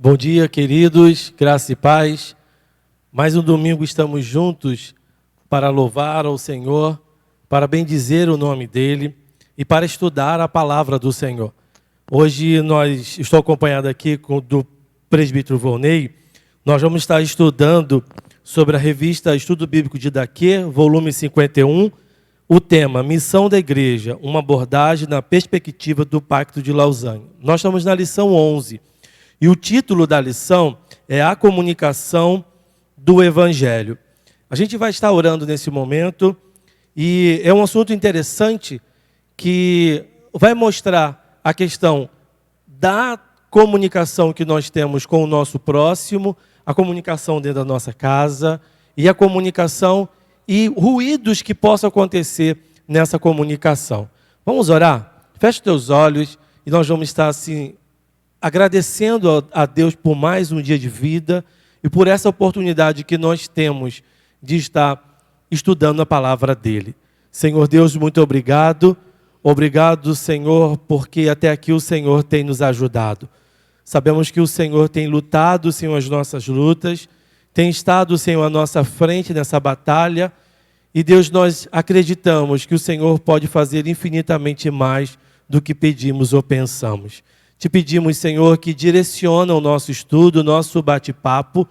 Bom dia, queridos, graça e paz. Mais um domingo estamos juntos para louvar ao Senhor, para bendizer o nome dEle e para estudar a palavra do Senhor. Hoje estou acompanhado aqui do presbítero Volney. Nós vamos estar estudando sobre a revista Estudo Bíblico de Daquê, volume 51, o tema Missão da Igreja, uma abordagem na perspectiva do Pacto de Lausanne. Nós estamos na lição 11. E o título da lição é A Comunicação do Evangelho. A gente vai estar orando nesse momento e é um assunto interessante que vai mostrar a questão da comunicação que nós temos com o nosso próximo, a comunicação dentro da nossa casa e a comunicação e ruídos que possam acontecer nessa comunicação. Vamos orar? Feche os teus olhos e nós vamos estar assim agradecendo a Deus por mais um dia de vida e por essa oportunidade que nós temos de estar estudando a palavra dEle. Senhor Deus, muito obrigado. Obrigado, Senhor, porque até aqui o Senhor tem nos ajudado. Sabemos que o Senhor tem lutado, Senhor, as nossas lutas, tem estado, Senhor, à nossa frente nessa batalha. E, Deus, nós acreditamos que o Senhor pode fazer infinitamente mais do que pedimos ou pensamos. Te pedimos, Senhor, que direciona o nosso estudo, o nosso bate-papo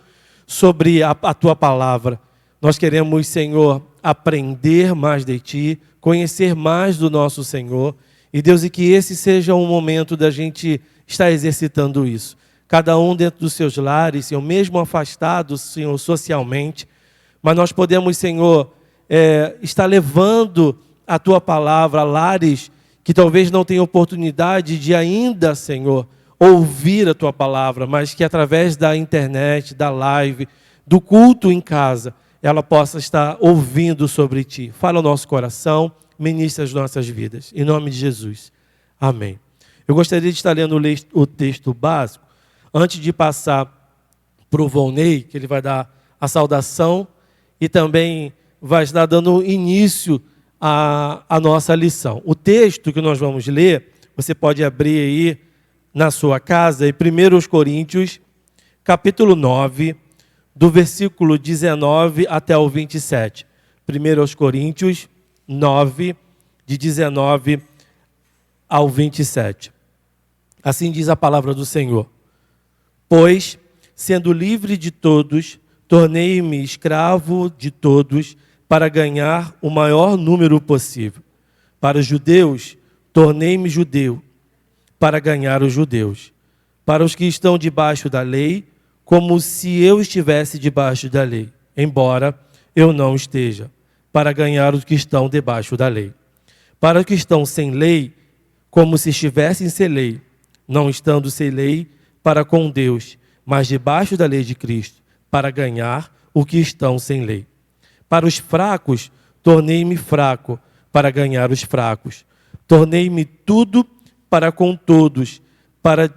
sobre a Tua palavra. Nós queremos, Senhor, aprender mais de Ti, conhecer mais do nosso Senhor. E, Deus, e que esse seja um momento da gente estar exercitando isso. Cada um dentro dos seus lares, Senhor, mesmo afastados, Senhor, socialmente. Mas nós podemos, Senhor, estar levando a Tua palavra a lares que talvez não tenha oportunidade de ainda, Senhor, ouvir a Tua palavra, mas que através da internet, da live, do culto em casa, ela possa estar ouvindo sobre Ti. Fala o nosso coração, ministra as nossas vidas. Em nome de Jesus. Amém. Eu gostaria de estar lendo o texto básico, antes de passar para o Volney, que ele vai dar a saudação e também vai estar dando início a nossa lição. O texto que nós vamos ler, você pode abrir aí na sua casa, em 1 Coríntios, capítulo 9, do versículo 19 até o 27. 1 Coríntios 9, de 19 ao 27. Assim diz a palavra do Senhor. Pois, sendo livre de todos, tornei-me escravo de todos, para ganhar o maior número possível. Para os judeus, tornei-me judeu, para ganhar os judeus. Para os que estão debaixo da lei, como se eu estivesse debaixo da lei, embora eu não esteja, para ganhar os que estão debaixo da lei. Para os que estão sem lei, como se estivessem sem lei, não estando sem lei, para com Deus, mas debaixo da lei de Cristo, para ganhar os que estão sem lei. Para os fracos, tornei-me fraco, para ganhar os fracos. Tornei-me tudo para com todos, para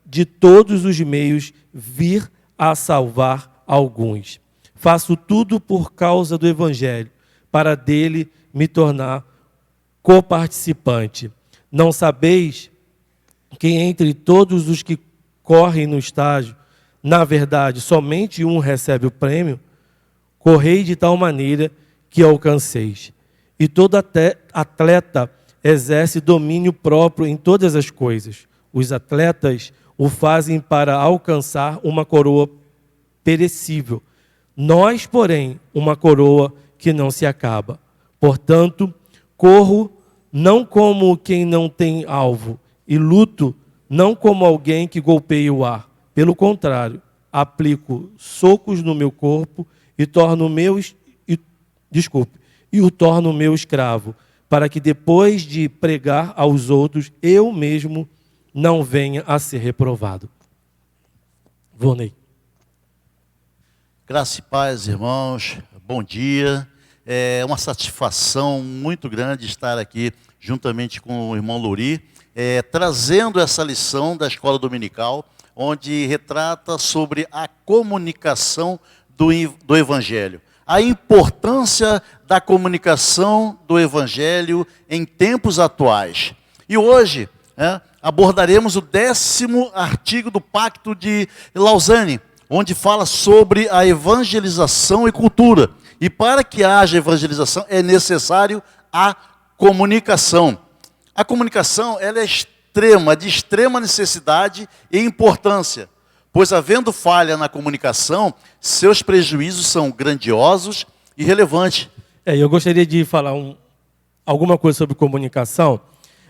de todos os meios vir a salvar alguns. Faço tudo por causa do Evangelho, para dele me tornar coparticipante. Não sabeis que entre todos os que correm no estágio, na verdade, somente um recebe o prêmio? Correi de tal maneira que alcanceis. E todo atleta exerce domínio próprio em todas as coisas. Os atletas o fazem para alcançar uma coroa perecível. Nós, porém, uma coroa que não se acaba. Portanto, corro não como quem não tem alvo, e luto não como alguém que golpeia o ar. Pelo contrário, aplico socos no meu corpo e o torno meu escravo, para que depois de pregar aos outros, eu mesmo não venha a ser reprovado. Volney. Graça e paz, irmãos. Bom dia. É uma satisfação muito grande estar aqui juntamente com o irmão Luri, trazendo essa lição da escola dominical, onde retrata sobre a comunicação do Evangelho. A importância da comunicação do Evangelho em tempos atuais. E hoje, abordaremos o 10º artigo do Pacto de Lausanne, onde fala sobre a evangelização e cultura. E para que haja evangelização é necessário a comunicação. A comunicação ela é de extrema necessidade e importância, pois havendo falha na comunicação, seus prejuízos são grandiosos e relevantes. Eu gostaria de falar alguma coisa sobre comunicação.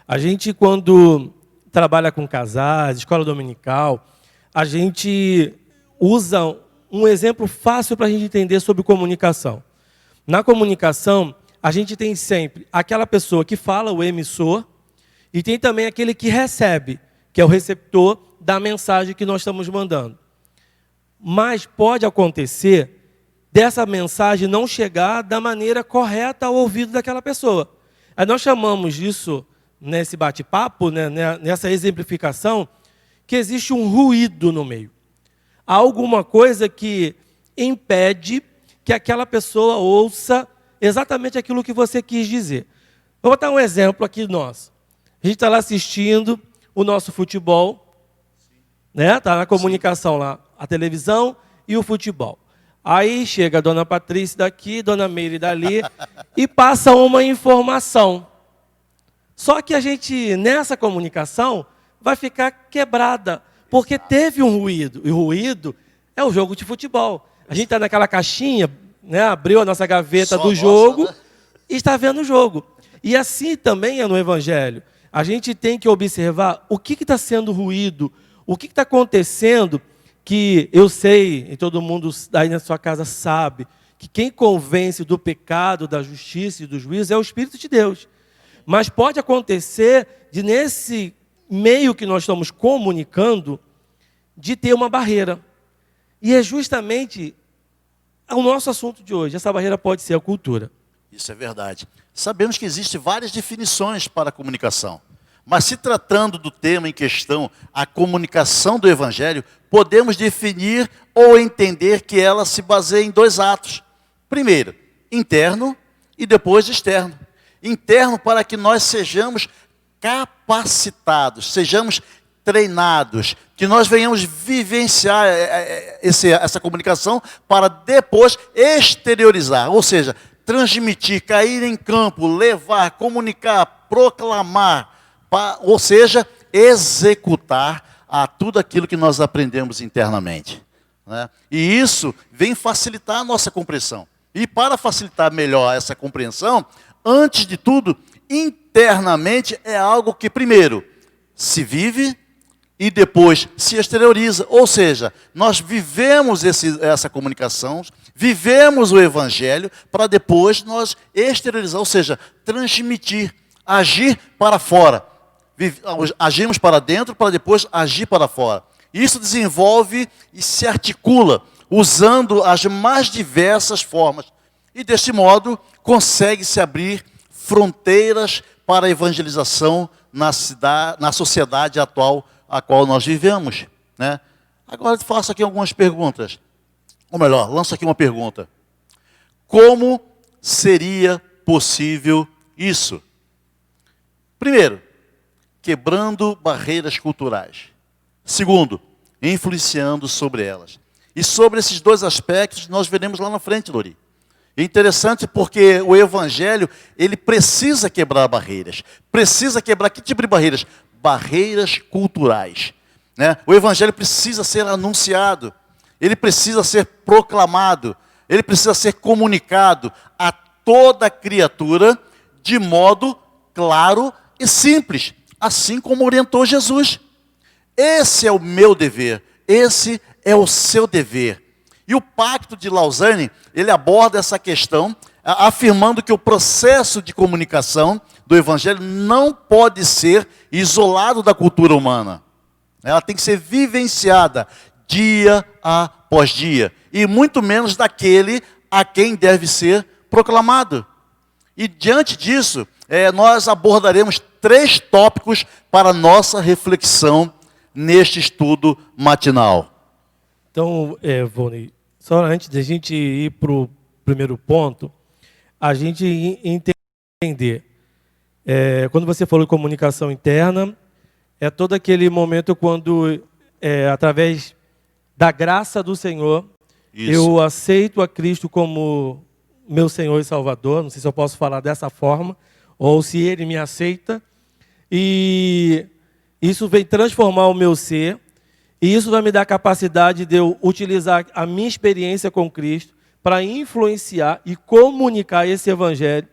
A gente, quando trabalha com casais, escola dominical, a gente usa um exemplo fácil para a gente entender sobre comunicação. Na comunicação, a gente tem sempre aquela pessoa que fala, o emissor, e tem também aquele que recebe, que é o receptor da mensagem que nós estamos mandando. Mas pode acontecer dessa mensagem não chegar da maneira correta ao ouvido daquela pessoa. Aí nós chamamos isso, nesse bate-papo, né, nessa exemplificação, que existe um ruído no meio. Há alguma coisa que impede que aquela pessoa ouça exatamente aquilo que você quis dizer. Vou botar um exemplo aqui nosso. A gente está lá assistindo o nosso futebol, né? Está na comunicação lá, a televisão e o futebol. Aí chega a dona Patrícia daqui, dona Meire dali, e passa uma informação. Só que a gente, nessa comunicação, vai ficar quebrada, porque teve um ruído. E o ruído é o jogo de futebol. A gente está naquela caixinha, né, abriu a nossa gaveta do jogo, né? E está vendo o jogo. E assim também é no Evangelho. A gente tem que observar o que está sendo ruído, o que está acontecendo, que eu sei, e todo mundo aí na sua casa sabe, que quem convence do pecado, da justiça e do juízo é o Espírito de Deus. Mas pode acontecer de, nesse meio que nós estamos comunicando, de ter uma barreira. E é justamente o nosso assunto de hoje. Essa barreira pode ser a cultura. Isso é verdade. Sabemos que existem várias definições para a comunicação. Mas se tratando do tema em questão, a comunicação do Evangelho, podemos definir ou entender que ela se baseia em 2 atos. Primeiro, interno e depois externo. Interno para que nós sejamos capacitados, sejamos treinados, que nós venhamos vivenciar essa comunicação para depois exteriorizar, ou seja, transmitir, cair em campo, levar, comunicar, proclamar, ou seja, executar a tudo aquilo que nós aprendemos internamente, né? E isso vem facilitar a nossa compreensão. E para facilitar melhor essa compreensão, antes de tudo, internamente é algo que primeiro se vive e depois se exterioriza. Ou seja, nós vivemos essa comunicação, vivemos o Evangelho para depois nós exteriorizar, ou seja, transmitir, agir para fora. Agimos para dentro para depois agir para fora. Isso desenvolve e se articula usando as mais diversas formas. E deste modo consegue-se abrir fronteiras para a evangelização na sociedade atual a qual nós vivemos, né? Agora eu faço aqui algumas perguntas. Ou melhor, lanço aqui uma pergunta. Como seria possível isso? Primeiro, quebrando barreiras culturais. Segundo, influenciando sobre elas. E sobre esses 2 aspectos nós veremos lá na frente, Lori. É interessante porque o Evangelho, ele precisa quebrar barreiras. Precisa quebrar que tipo de barreiras? Barreiras culturais, né? O Evangelho precisa ser anunciado. Ele precisa ser proclamado. Ele precisa ser comunicado a toda criatura de modo claro e simples. Assim como orientou Jesus. Esse é o meu dever, esse é o seu dever. E o Pacto de Lausanne, ele aborda essa questão, afirmando que o processo de comunicação do Evangelho não pode ser isolado da cultura humana. Ela tem que ser vivenciada dia após dia, e muito menos daquele a quem deve ser proclamado. E diante disso, nós abordaremos 3 tópicos para nossa reflexão neste estudo matinal. Então, Vônei, só antes da gente ir para o primeiro ponto, a gente entender, quando você falou de comunicação interna, é todo aquele momento quando, através da graça do Senhor, Isso. eu aceito a Cristo como meu Senhor e Salvador. Não sei se eu posso falar dessa forma, ou se Ele me aceita. E isso vem transformar o meu ser. E isso vai me dar a capacidade de eu utilizar a minha experiência com Cristo para influenciar e comunicar esse Evangelho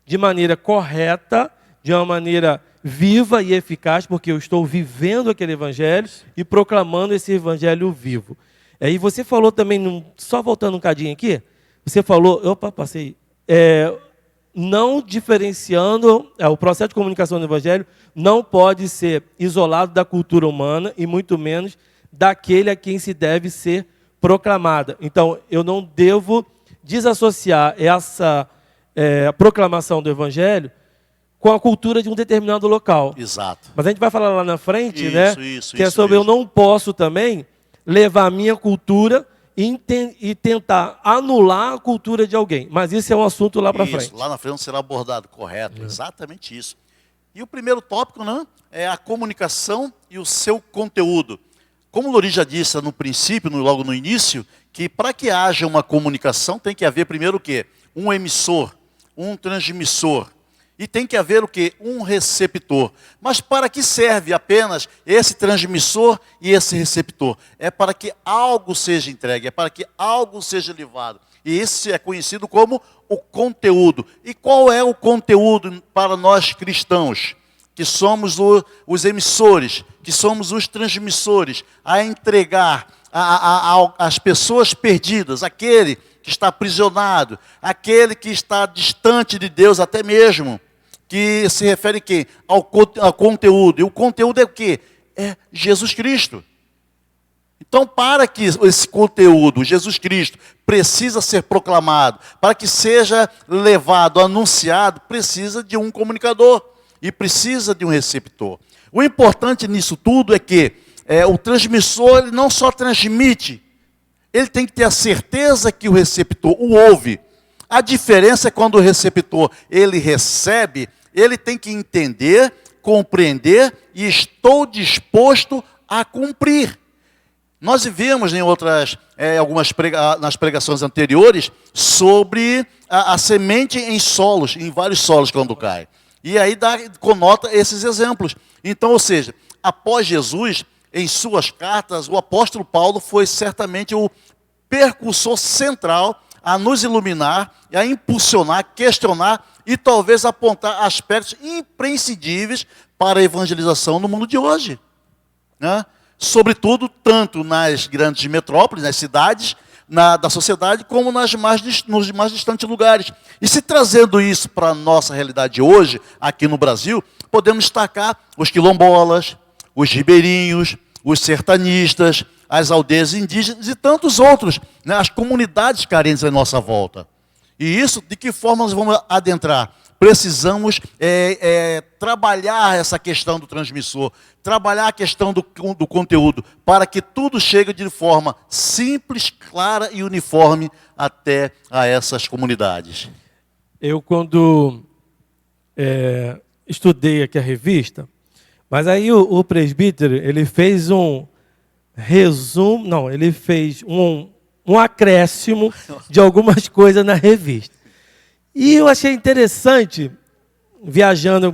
de maneira correta, de uma maneira viva e eficaz, porque eu estou vivendo aquele Evangelho e proclamando esse Evangelho vivo. E você falou também, só voltando um cadinho aqui, você falou, não diferenciando, o processo de comunicação do Evangelho não pode ser isolado da cultura humana e muito menos daquele a quem se deve ser proclamada. Então, eu não devo desassociar essa proclamação do Evangelho com a cultura de um determinado local. Exato. Mas a gente vai falar lá na frente, Isso, que é sobre eu não posso também levar a minha cultura e tentar anular a cultura de alguém. Mas isso é um assunto lá para frente. Lá na frente será abordado, correto. Exatamente isso. E o primeiro tópico, né, é a comunicação e o seu conteúdo. Como o Lori já disse no princípio, logo no início, que para que haja uma comunicação tem que haver primeiro o quê? Um emissor, um transmissor. E tem que haver o quê? Um receptor. Mas para que serve apenas esse transmissor e esse receptor? É para que algo seja entregue, é para que algo seja levado. E esse é conhecido como o conteúdo. E qual é o conteúdo para nós cristãos? Que somos os emissores, que somos os transmissores, a entregar às pessoas perdidas, aquele que está aprisionado, aquele que está distante de Deus até mesmo, que se refere quê? Ao conteúdo. E o conteúdo é o quê? É Jesus Cristo. Então, para que esse conteúdo, Jesus Cristo, precisa ser proclamado, para que seja levado, anunciado, precisa de um comunicador e precisa de um receptor. O importante nisso tudo é que o transmissor ele não só transmite, ele tem que ter a certeza que o receptor o ouve. A diferença é quando o receptor ele recebe, ele tem que entender, compreender e estou disposto a cumprir. Nós vimos em nas pregações anteriores sobre a semente em solos, em vários solos quando cai. E aí conota esses exemplos. Então, ou seja, após Jesus, em suas cartas, o apóstolo Paulo foi certamente o percursor central a nos iluminar, a impulsionar, questionar e talvez apontar aspectos imprescindíveis para a evangelização no mundo de hoje, né? Sobretudo, tanto nas grandes metrópoles, nas cidades, da sociedade, como nos mais distantes lugares. E se trazendo isso para a nossa realidade hoje, aqui no Brasil, podemos destacar os quilombolas, os ribeirinhos, os sertanistas, as aldeias indígenas e tantos outros, né, as comunidades carentes à nossa volta. E isso, de que forma nós vamos adentrar? Precisamos trabalhar essa questão do transmissor, trabalhar a questão do conteúdo, para que tudo chegue de forma simples, clara e uniforme até a essas comunidades. Eu, quando estudei aqui a revista, mas aí o presbítero, ele fez um resumo, não, ele fez um acréscimo de algumas coisas na revista. E eu achei interessante,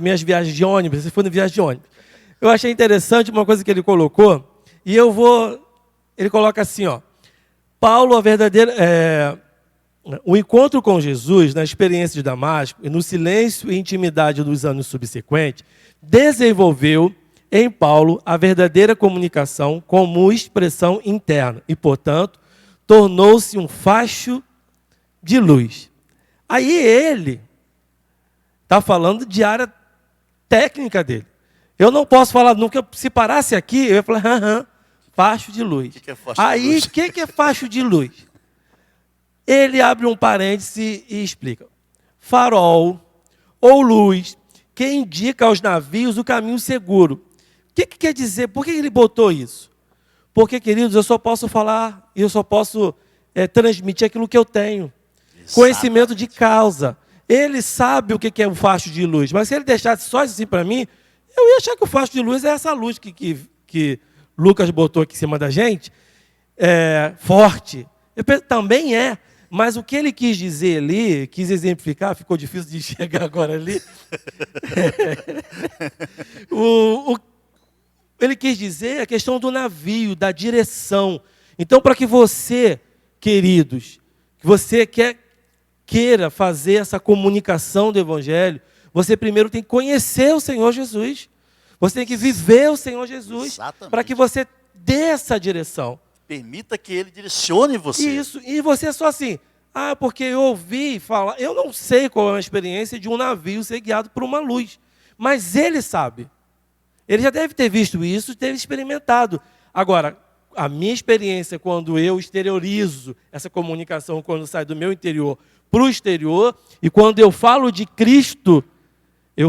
minhas viagens de ônibus, você foi no viagem de ônibus, eu achei interessante uma coisa que ele colocou, e ele coloca assim, Paulo, o encontro com Jesus, na experiência de Damasco, e no silêncio e intimidade dos anos subsequentes, desenvolveu em Paulo a verdadeira comunicação como expressão interna, e, portanto, tornou-se um facho de luz. Aí ele está falando de área técnica dele. Eu não posso falar nunca, se parasse aqui, eu ia falar, facho de luz. O que é facho de luz? O que é facho de luz? Ele abre um parêntese e explica. Farol ou luz que indica aos navios o caminho seguro. O que quer dizer? Por que ele botou isso? Porque, queridos, eu só posso falar, eu só posso transmitir aquilo que eu tenho. Conhecimento de causa. Ele sabe o que é o facho de luz, mas se ele deixasse só assim para mim, Eu ia achar que o facho de luz é essa luz que Lucas botou aqui em cima da gente, forte. Também é, mas o que ele quis dizer ali, quis exemplificar, ficou difícil de enxergar agora ali. Ele quis dizer a questão do navio, da direção. Então, para que você, queridos, que você queira fazer essa comunicação do Evangelho, você primeiro tem que conhecer o Senhor Jesus. Você tem que viver o Senhor Jesus para que você dê essa direção. Permita que Ele direcione você. Isso, e você é só assim, porque eu ouvi falar, eu não sei qual é a experiência de um navio ser guiado por uma luz, mas Ele sabe. Ele já deve ter visto isso, deve experimentado. Agora, a minha experiência quando eu exteriorizo essa comunicação, quando sai do meu interior para o exterior, e quando eu falo de Cristo, quando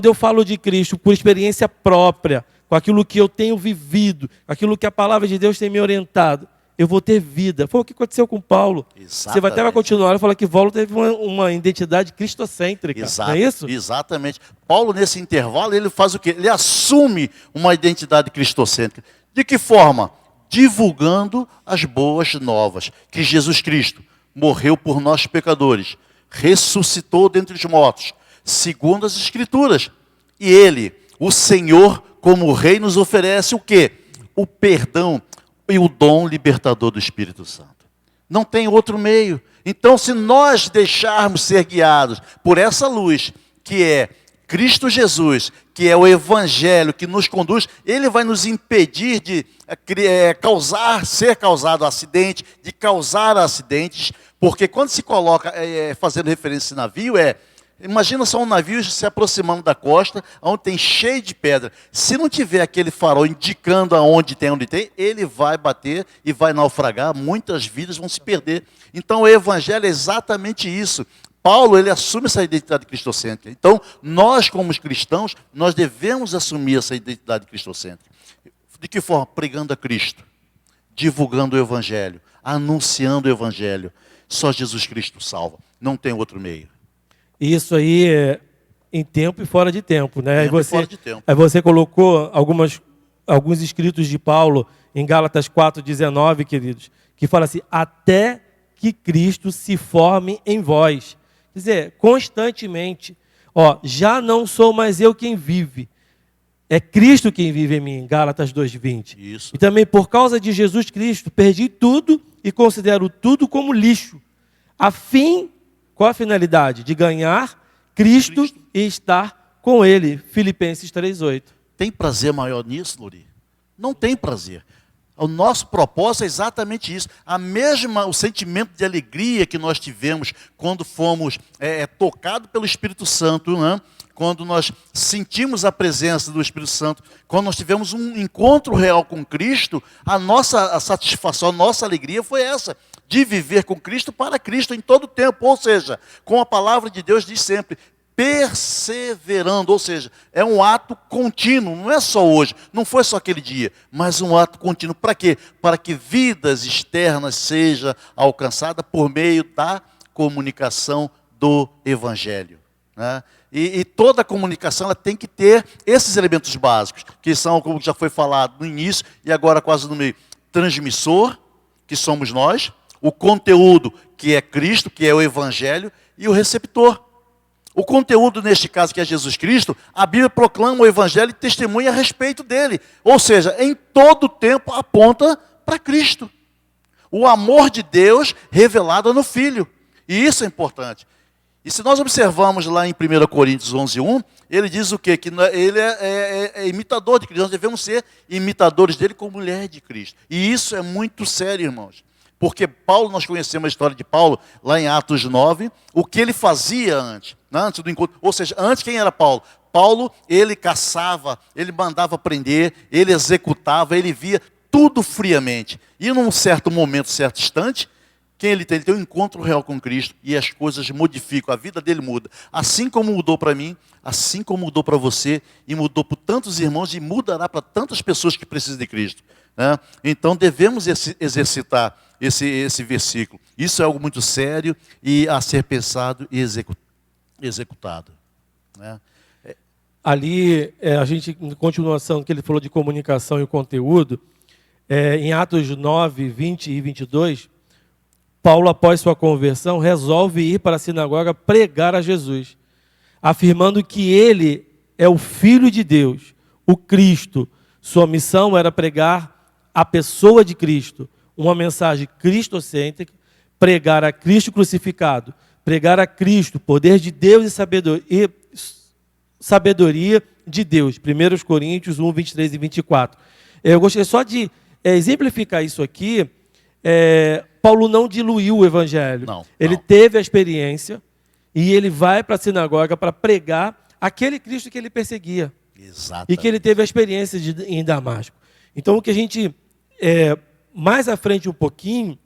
eu falo de Cristo por experiência própria, com aquilo que eu tenho vivido, aquilo que a palavra de Deus tem me orientado, eu vou ter vida. Foi o que aconteceu com Paulo. Exatamente. Você até vai continuar e falar que Paulo teve uma identidade cristocêntrica, não é isso? Exatamente. Paulo, nesse intervalo, ele faz o quê? Ele assume uma identidade cristocêntrica. De que forma? Divulgando as boas novas, que Jesus Cristo morreu por nós pecadores, ressuscitou dentre os mortos, segundo as Escrituras. E Ele, o Senhor, como Rei, nos oferece o quê? O perdão e o dom libertador do Espírito Santo. Não tem outro meio. Então, se nós deixarmos ser guiados por essa luz, que é Cristo Jesus, que é o Evangelho que nos conduz, Ele vai nos impedir de ser causado acidente, de causar acidentes, porque quando se coloca, fazendo referência a esse navio, imagina só um navio se aproximando da costa, onde tem cheio de pedra. Se não tiver aquele farol indicando onde tem, ele vai bater e vai naufragar, muitas vidas vão se perder. Então o Evangelho é exatamente isso. Paulo, ele assume essa identidade cristocêntrica. Então, nós como cristãos, nós devemos assumir essa identidade cristocêntrica. De que forma? Pregando a Cristo, divulgando o Evangelho, anunciando o Evangelho. Só Jesus Cristo salva, não tem outro meio. Isso aí é em tempo e fora de tempo, né? Fora de tempo. Aí você colocou alguns escritos de Paulo em Gálatas 4:19, queridos, que fala assim, até que Cristo se forme em vós. Quer dizer, constantemente, já não sou mais eu quem vive, é Cristo quem vive em mim, Gálatas 2:20. Isso. E também por causa de Jesus Cristo, perdi tudo e considero tudo como lixo, qual a finalidade? De ganhar Cristo e estar com Ele. Filipenses 3:8. Tem prazer maior nisso, Luri? Não tem prazer. O nosso propósito é exatamente isso. O sentimento de alegria que nós tivemos quando fomos tocados pelo Espírito Santo, né? Quando nós sentimos a presença do Espírito Santo, quando nós tivemos um encontro real com Cristo, a satisfação, a nossa alegria foi essa, de viver com Cristo para Cristo em todo o tempo. Ou seja, com a palavra de Deus diz sempre, perseverando, ou seja, é um ato contínuo, não é só hoje, não foi só aquele dia, mas um ato contínuo. Para quê? Para que vidas externas sejam alcançadas por meio da comunicação do Evangelho, né? E toda a comunicação ela tem que ter esses elementos básicos, que são, como já foi falado no início e agora quase no meio, transmissor, que somos nós, o conteúdo, que é Cristo, que é o Evangelho, e o receptor. O conteúdo, neste caso, que é Jesus Cristo, a Bíblia proclama o Evangelho e testemunha a respeito dele. Ou seja, em todo tempo aponta para Cristo. O amor de Deus revelado no Filho. E isso é importante. E se nós observarmos lá em 1 Coríntios 11:1, ele diz o quê? Que ele é imitador de Cristo. Nós devemos ser imitadores dele como mulher de Cristo. E isso é muito sério, irmãos. Porque Paulo, nós conhecemos a história de Paulo, lá em Atos 9, o que ele fazia antes, né, antes do encontro. Ou seja, antes quem era Paulo? Paulo, ele caçava, ele mandava prender, ele executava, ele via tudo friamente. E num certo momento, certo instante, quem ele tem? Ele tem um encontro real com Cristo e as coisas modificam, a vida dele muda. Assim como mudou para mim, assim como mudou para você, e mudou para tantos irmãos, e mudará para tantas pessoas que precisam de Cristo. né? Então devemos exercitar esse versículo. Isso é algo muito sério e a ser pensado e executado, né? Ali, a gente, em continuação, que ele falou de comunicação e conteúdo, em Atos 9, 20 e 22, Paulo, após sua conversão, resolve ir para a sinagoga pregar a Jesus, afirmando que ele é o Filho de Deus, o Cristo. Sua missão era pregar a pessoa de Cristo, uma mensagem cristocêntrica, pregar a Cristo crucificado, pregar a Cristo, poder de Deus e sabedoria de Deus. 1 Coríntios 1, 23 e 24. Eu gostaria só de exemplificar isso aqui. Paulo não diluiu o evangelho. Não. Ele teve a experiência e ele vai para a sinagoga para pregar aquele Cristo que ele perseguia. Exatamente. E que ele teve a experiência em Damasco. Então, o que a gente, mais à frente um pouquinho,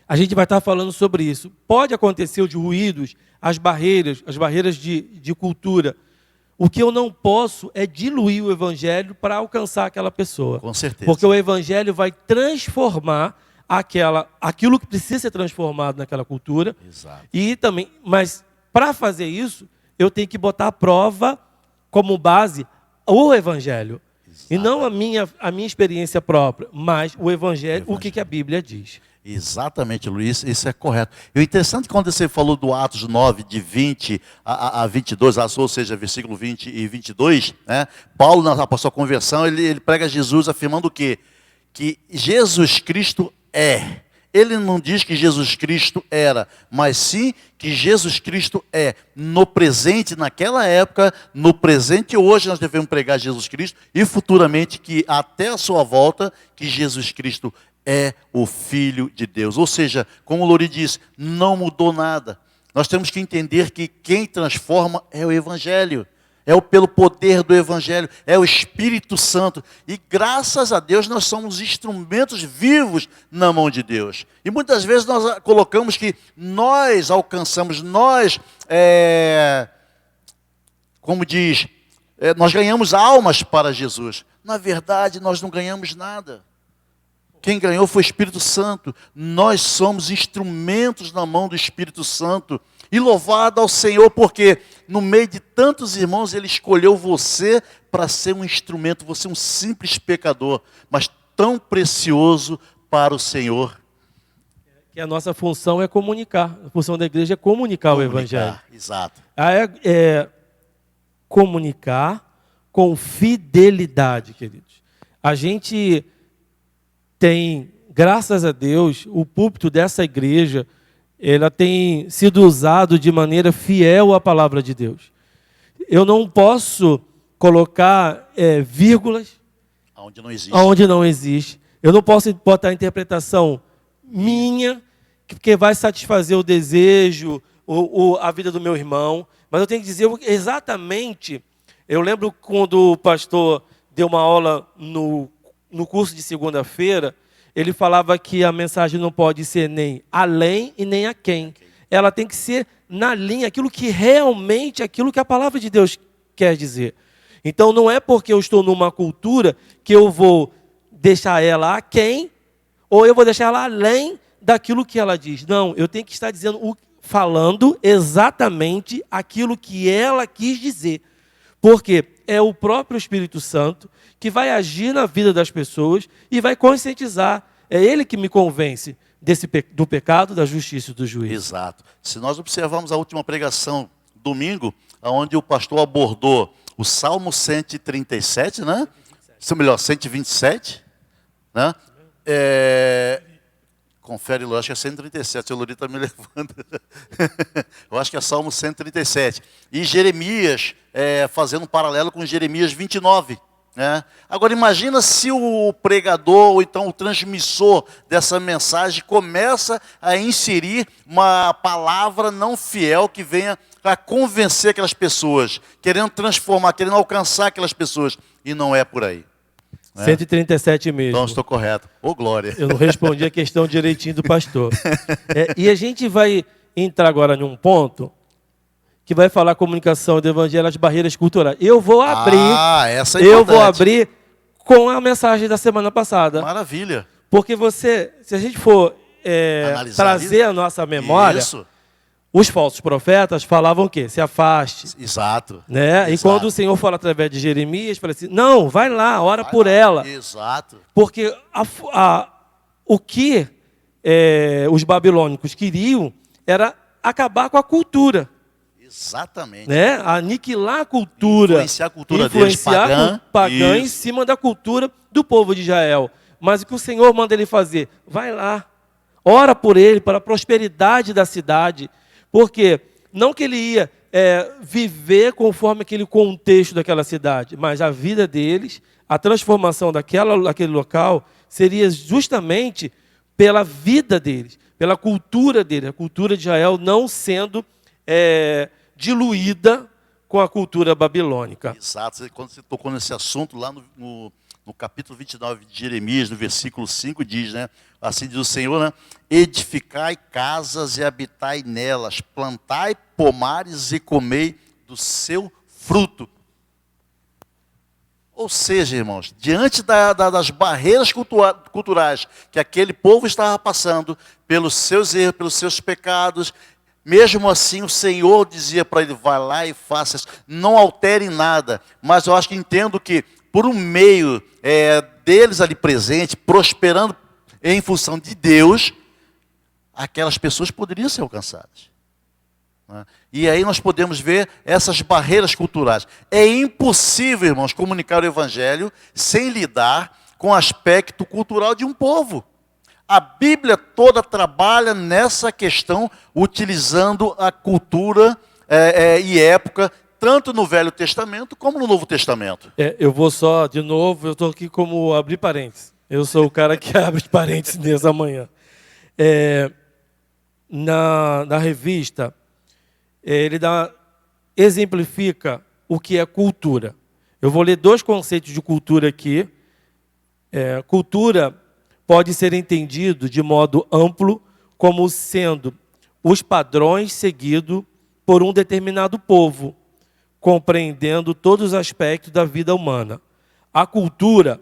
a gente vai estar falando sobre isso. Pode acontecer os ruídos, as barreiras de cultura. O que eu não posso é diluir o evangelho para alcançar aquela pessoa. Com certeza. Porque o evangelho vai transformar aquilo que precisa ser transformado naquela cultura. Exato. Mas para fazer isso, eu tenho que botar à prova como base o evangelho. Exato. E não a minha experiência própria, mas o evangelho, o que a Bíblia diz. Exatamente, Luiz, isso é correto. E o interessante, quando você falou do Atos 9, de 20 a 22, ou seja, versículo 20 e 22, né? Paulo, na sua conversão, ele prega Jesus afirmando o quê? Que Jesus Cristo é. Ele não diz que Jesus Cristo era, mas sim que Jesus Cristo é. No presente, naquela época, no presente hoje, nós devemos pregar Jesus Cristo, e futuramente, que até a sua volta, que Jesus Cristo é o Filho de Deus. Ou seja, como o Lori disse, não mudou nada. Nós temos que entender que quem transforma é o Evangelho. Pelo poder do Evangelho, é o Espírito Santo. E graças a Deus nós somos instrumentos vivos na mão de Deus. E muitas vezes nós colocamos que nós alcançamos, nós ganhamos almas para Jesus. Na verdade, nós não ganhamos nada. Quem ganhou foi o Espírito Santo. Nós somos instrumentos na mão do Espírito Santo. E louvado ao Senhor, porque no meio de tantos irmãos, Ele escolheu você para ser um instrumento, você um simples pecador, mas tão precioso para o Senhor. Que a nossa função é comunicar. A função da igreja é comunicar o Evangelho. Exato. Comunicar com fidelidade, queridos. A gente tem, graças a Deus, o púlpito dessa igreja, ela tem sido usado de maneira fiel à palavra de Deus. Eu não posso colocar vírgulas onde não existe. Eu não posso botar a interpretação minha, que vai satisfazer o desejo, a vida do meu irmão. Mas eu tenho que dizer exatamente. Eu lembro quando o pastor deu uma aula no curso de segunda-feira, ele falava que a mensagem não pode ser nem além e nem aquém. Ela tem que ser na linha, aquilo que a palavra de Deus quer dizer. Então não é porque eu estou numa cultura que eu vou deixar ela aquém, ou eu vou deixar ela além daquilo que ela diz. Não, eu tenho que estar falando exatamente aquilo que ela quis dizer. Porque é o próprio Espírito Santo que vai agir na vida das pessoas e vai conscientizar. É Ele que me convence do pecado, da justiça e do juízo. Exato. Se nós observarmos a última pregação, domingo, onde o pastor abordou o Salmo 137, né? Ou melhor, 127, né? Confere, eu acho que é 137, o Luri está me levando. Eu acho que é Salmo 137. E Jeremias, fazendo um paralelo com Jeremias 29. Né? Agora imagina se o pregador, ou então o transmissor dessa mensagem, começa a inserir uma palavra não fiel que venha a convencer aquelas pessoas, querendo transformar, querendo alcançar aquelas pessoas. E não é por aí. 137 mesmo. Então estou correto. Ô, glória. Eu não respondi a questão direitinho do pastor. E a gente vai entrar agora em um ponto que vai falar comunicação do evangelho, as barreiras culturais. Eu vou abrir. Essa é eu importante. vou abrir com a mensagem da semana passada. Maravilha. Porque se a gente for Analisar trazer a nossa memória, Isso. os falsos profetas falavam o quê? Se afaste. Exato. Né? E Exato. quando o Senhor fala através de Jeremias, fala assim, não, vai lá, ora Vai por lá. ela. Exato. Porque o que os babilônicos queriam era acabar com a cultura. Exatamente. Né? Aniquilar a cultura. Influenciar a cultura deles, pagã em Isso. cima da cultura do povo de Israel. Mas o que o Senhor manda ele fazer? Vai lá, ora por ele, para a prosperidade da cidade. Porque não que ele ia viver conforme aquele contexto daquela cidade, mas a vida deles, a transformação daquele local, seria justamente pela vida deles, pela cultura deles, a cultura de Israel não sendo diluída com a cultura babilônica. Exato. Quando você tocou nesse assunto, lá no capítulo 29 de Jeremias, no versículo 5, diz, né? Assim diz o Senhor, né? Edificai casas e habitai nelas, plantai pomares e comei do seu fruto. Ou seja, irmãos, diante das barreiras culturais que aquele povo estava passando, pelos seus erros, pelos seus pecados, mesmo assim o Senhor dizia para ele, vai lá e faça isso, não altere nada. Mas eu acho que entendo que por um meio deles ali presente, prosperando em função de Deus, aquelas pessoas poderiam ser alcançadas. E aí nós podemos ver essas barreiras culturais. É impossível, irmãos, comunicar o Evangelho sem lidar com o aspecto cultural de um povo. A Bíblia toda trabalha nessa questão, utilizando a cultura e época, tanto no Velho Testamento como no Novo Testamento. Eu vou só, de novo, eu estou aqui como abrir parênteses. Eu sou o cara que abre parênteses nessa manhã. Na revista, ele exemplifica o que é cultura. Eu vou ler 2 conceitos de cultura aqui. Cultura pode ser entendido de modo amplo como sendo os padrões seguidos por um determinado povo, compreendendo todos os aspectos da vida humana. A cultura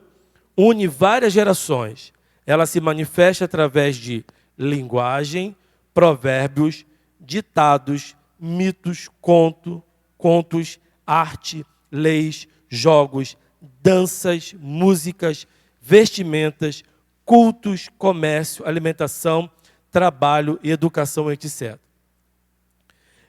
une várias gerações. Ela se manifesta através de linguagem, provérbios, ditados, mitos, contos, arte, leis, jogos, danças, músicas, vestimentas, cultos, comércio, alimentação, trabalho e educação, etc.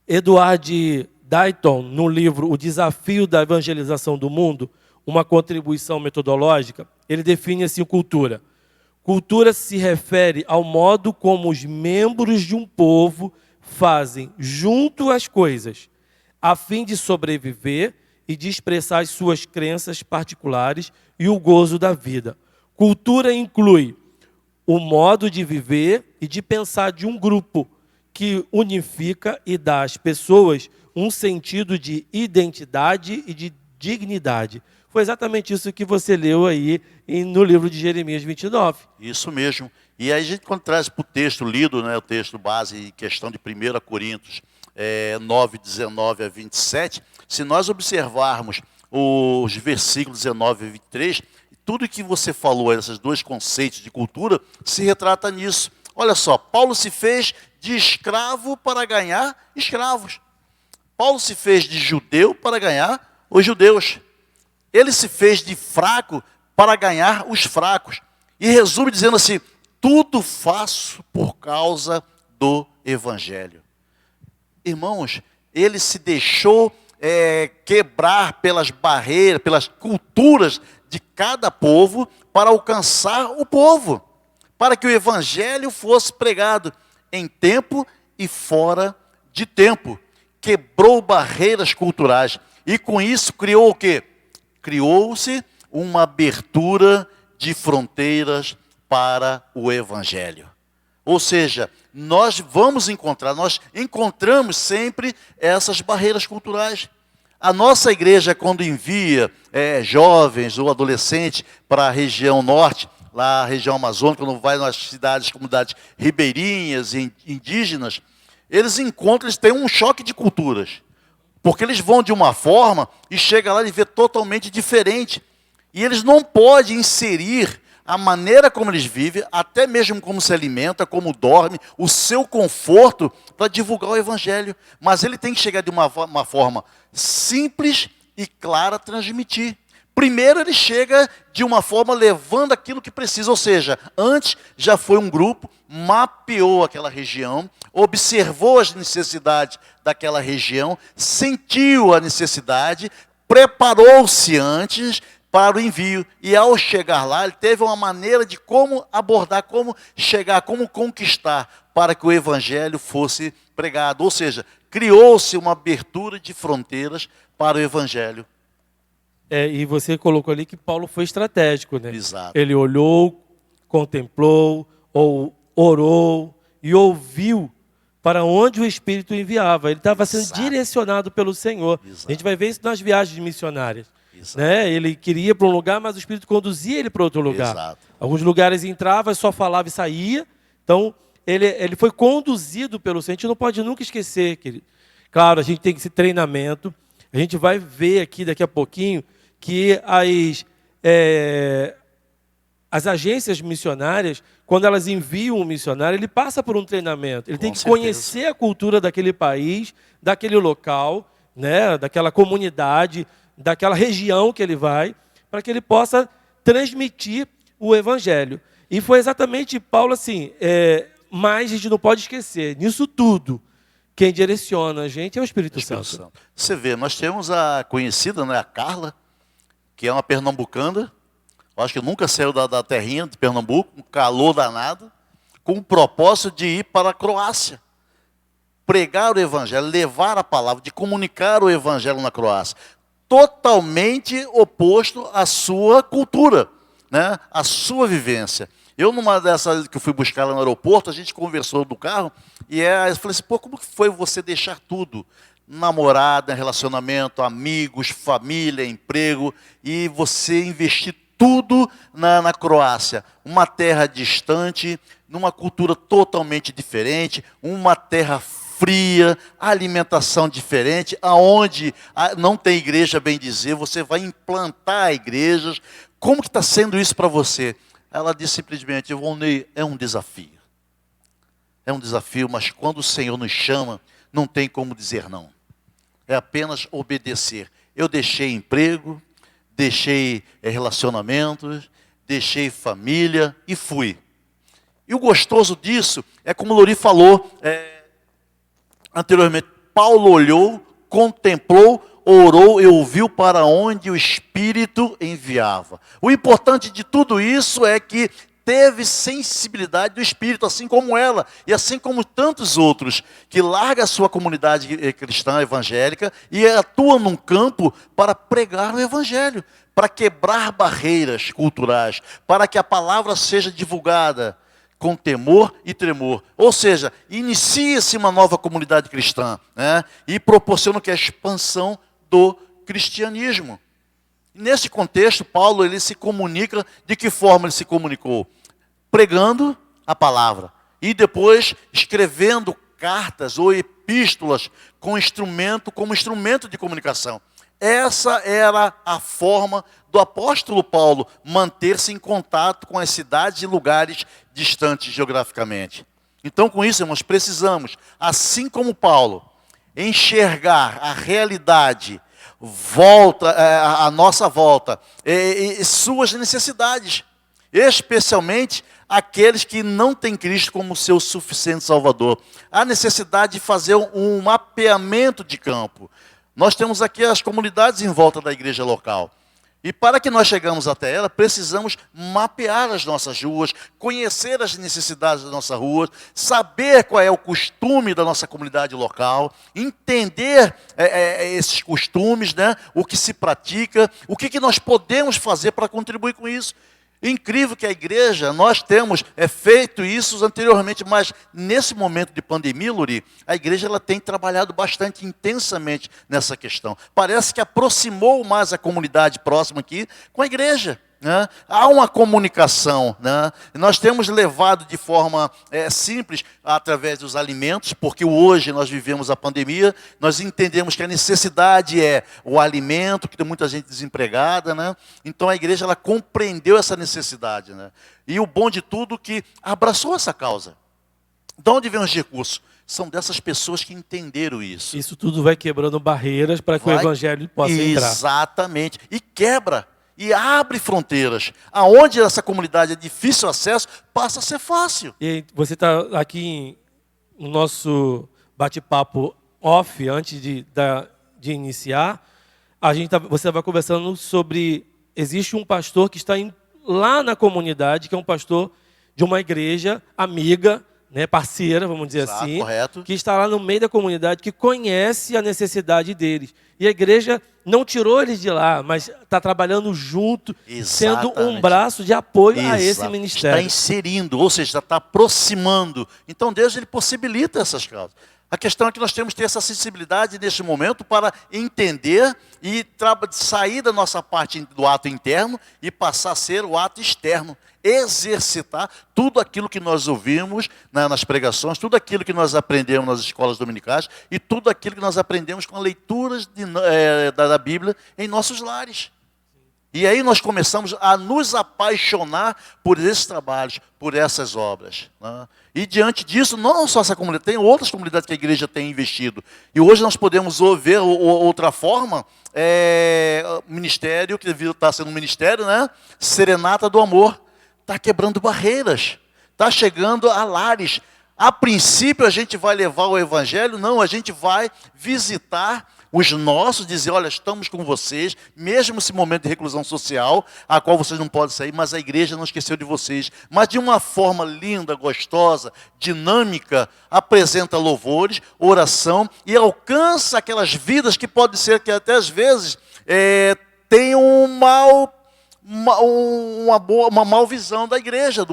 Edward Dayton, no livro O Desafio da Evangelização do Mundo, uma contribuição metodológica, ele define assim cultura. Cultura se refere ao modo como os membros de um povo fazem junto as coisas, a fim de sobreviver e de expressar as suas crenças particulares e o gozo da vida. Cultura inclui o modo de viver e de pensar de um grupo que unifica e dá às pessoas um sentido de identidade e de dignidade. Foi exatamente isso que você leu aí no livro de Jeremias 29. Isso mesmo. E aí a gente, quando traz para o texto lido, né, o texto base, questão de 1 Coríntios 9, 19 a 27, se nós observarmos os versículos 19 e 23, tudo que você falou, esses 2 conceitos de cultura, se retrata nisso. Olha só, Paulo se fez de escravo para ganhar escravos. Paulo se fez de judeu para ganhar os judeus. Ele se fez de fraco para ganhar os fracos. E resume dizendo assim, tudo faço por causa do Evangelho. Irmãos, ele se deixou quebrar pelas barreiras, pelas culturas de cada povo para alcançar o povo. Para que o Evangelho fosse pregado em tempo e fora de tempo. Quebrou barreiras culturais. E com isso criou o quê? Criou-se uma abertura de fronteiras para o Evangelho. Ou seja, nós encontramos sempre essas barreiras culturais. A nossa igreja, quando envia jovens ou adolescentes para a região norte, lá a região amazônica, quando vai nas cidades, comunidades ribeirinhas e indígenas, eles têm um choque de culturas. Porque eles vão de uma forma e chega lá e vê totalmente diferente. E eles não podem inserir a maneira como eles vivem, até mesmo como se alimenta, como dorme, o seu conforto para divulgar o evangelho. Mas ele tem que chegar de uma forma simples e clara a transmitir. Primeiro ele chega de uma forma levando aquilo que precisa, ou seja, antes já foi um grupo, mapeou aquela região, observou as necessidades daquela região, sentiu a necessidade, preparou-se antes para o envio. E ao chegar lá, ele teve uma maneira de como abordar, como chegar, como conquistar para que o evangelho fosse pregado. Ou seja, criou-se uma abertura de fronteiras para o evangelho. E você colocou ali que Paulo foi estratégico, né? Exato. Ele olhou, contemplou, ou orou e ouviu para onde o Espírito enviava. Ele estava sendo Exato. direcionado pelo Senhor. Exato. A gente vai ver isso nas viagens missionárias. Exato. Né? Ele queria ir para um lugar, mas o Espírito conduzia ele para outro lugar. Exato. Alguns lugares entrava, só falava e saía. Então, ele foi conduzido pelo Senhor. A gente não pode nunca esquecer, querido. Claro, a gente tem esse treinamento. A gente vai ver aqui daqui a pouquinho que as agências missionárias, quando elas enviam um missionário, ele passa por um treinamento. Ele tem que conhecer a cultura daquele país, daquele local, né, daquela comunidade, daquela região que ele vai, para que ele possa transmitir o evangelho. E foi exatamente Paulo assim, mas a gente não pode esquecer, nisso tudo, quem direciona a gente é o Espírito Santo. Você vê, nós temos a conhecida, né, a Carla, que é uma pernambucana, eu acho que nunca saiu da terrinha de Pernambuco, um calor danado, com o propósito de ir para a Croácia, pregar o evangelho, levar a palavra, de comunicar o evangelho na Croácia. Totalmente oposto à sua cultura, né, à sua vivência. Eu, numa dessas que eu fui buscar lá no aeroporto, a gente conversou do carro, e eu falei assim, pô, como que foi você deixar tudo? Namorada, relacionamento, amigos, família, emprego, e você investir tudo na Croácia, uma terra distante, numa cultura totalmente diferente, uma terra fria, alimentação diferente, aonde não tem igreja, bem dizer, você vai implantar igrejas. Como que está sendo isso para você? Ela disse simplesmente, Volney, é um desafio. É um desafio, mas quando o Senhor nos chama, não tem como dizer não. É apenas obedecer. Eu deixei emprego, deixei relacionamentos, deixei família e fui. E o gostoso disso é como o Lori falou anteriormente. Paulo olhou, contemplou, orou e ouviu para onde o Espírito enviava. O importante de tudo isso é que teve sensibilidade do Espírito, assim como ela, e assim como tantos outros, que larga a sua comunidade cristã evangélica e atua num campo para pregar o Evangelho, para quebrar barreiras culturais, para que a palavra seja divulgada com temor e tremor. Ou seja, inicia-se uma nova comunidade cristã, né, e proporciona que a expansão do cristianismo. Nesse contexto, Paulo ele se comunica, de que forma ele se comunicou? Pregando a palavra e depois escrevendo cartas ou epístolas como instrumento de comunicação. Essa era a forma do apóstolo Paulo manter-se em contato com as cidades e lugares distantes geograficamente. Então, com isso, irmãos, precisamos, assim como Paulo, enxergar a realidade à nossa volta, e suas necessidades, especialmente aqueles que não têm Cristo como seu suficiente Salvador. Há necessidade de fazer um mapeamento de campo. Nós temos aqui as comunidades em volta da igreja local. E para que nós chegamos até ela, precisamos mapear as nossas ruas, conhecer as necessidades das nossas ruas, saber qual é o costume da nossa comunidade local, entender esses costumes, né, o que se pratica, o que nós podemos fazer para contribuir com isso. Incrível que a igreja, nós temos feito isso anteriormente, mas nesse momento de pandemia, Luri, a igreja ela tem trabalhado bastante intensamente nessa questão. Parece que aproximou mais a comunidade próxima aqui com a igreja. né? Há uma comunicação, né? Nós temos levado de forma simples, através dos alimentos, porque hoje nós vivemos a pandemia, nós entendemos que a necessidade é o alimento, que tem muita gente desempregada, né? Então a igreja ela compreendeu essa necessidade, né? E o bom de tudo que abraçou essa causa. De onde vem os recursos? São dessas pessoas que entenderam isso. Isso tudo vai quebrando barreiras para que o evangelho possa entrar. Exatamente. E quebra. E abre fronteiras. Aonde essa comunidade é difícil acesso, passa a ser fácil. E você está aqui no nosso bate-papo off, antes de iniciar, você vai conversando sobre... Existe um pastor que está lá na comunidade, que é um pastor de uma igreja amiga, né, parceira, vamos dizer assim, correto. Que está lá no meio da comunidade, que conhece a necessidade deles. E a igreja não tirou eles de lá, mas está trabalhando junto, sendo um braço de apoio a esse ministério. Está inserindo, ou seja, está aproximando. Então Deus ele possibilita essas causas. A questão é que nós temos que ter essa sensibilidade neste momento para entender e sair da nossa parte do ato interno e passar a ser o ato externo. Exercitar tudo aquilo que nós ouvimos nas pregações, tudo aquilo que nós aprendemos nas escolas dominicais e tudo aquilo que nós aprendemos com leituras da Bíblia em nossos lares. E aí nós começamos a nos apaixonar por esses trabalhos, por essas obras, né? E diante disso, não só essa comunidade, tem outras comunidades que a igreja tem investido. E hoje nós podemos ver outra forma, ministério, que está sendo um ministério, né? Serenata do Amor. Está quebrando barreiras, está chegando a lares. A princípio a gente vai levar o evangelho, não, a gente vai visitar os nossos, dizer, olha, estamos com vocês, mesmo esse momento de reclusão social, a qual vocês não podem sair, mas a igreja não esqueceu de vocês. Mas de uma forma linda, gostosa, dinâmica, apresenta louvores, oração e alcança aquelas vidas que pode ser que até às vezes tenham uma mal visão da igreja,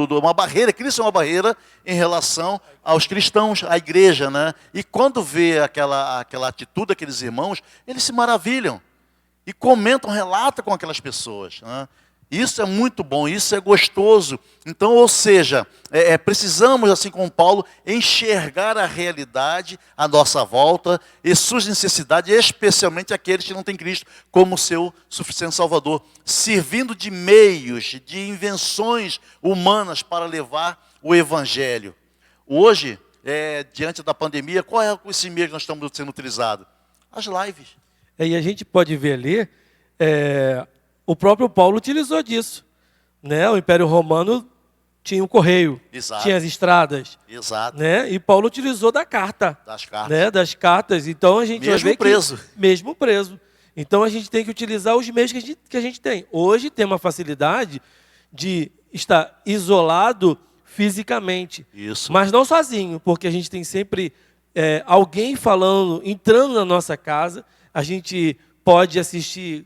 uma barreira, cria-se uma barreira em relação aos cristãos, à igreja, né? E quando vê aquela atitude daqueles irmãos, eles se maravilham e comentam, relatam com aquelas pessoas, né? Isso é muito bom, isso é gostoso. Então, ou seja, precisamos, assim como Paulo, enxergar a realidade à nossa volta e suas necessidades, especialmente aqueles que não têm Cristo como seu suficiente Salvador, servindo de meios, de invenções humanas para levar o Evangelho. Hoje, diante da pandemia, qual é esse meio que nós estamos sendo utilizados? As lives. E a gente pode ver ali... O próprio Paulo utilizou disso, né? O Império Romano tinha o correio, exato, tinha as estradas, exato, né? E Paulo utilizou das cartas, né? Das cartas. Então a gente mesmo vai ver preso, mesmo preso. Então a gente tem que utilizar os meios que a gente tem. Hoje tem uma facilidade de estar isolado fisicamente, isso, mas não sozinho, porque a gente tem sempre alguém falando, entrando na nossa casa. A gente pode assistir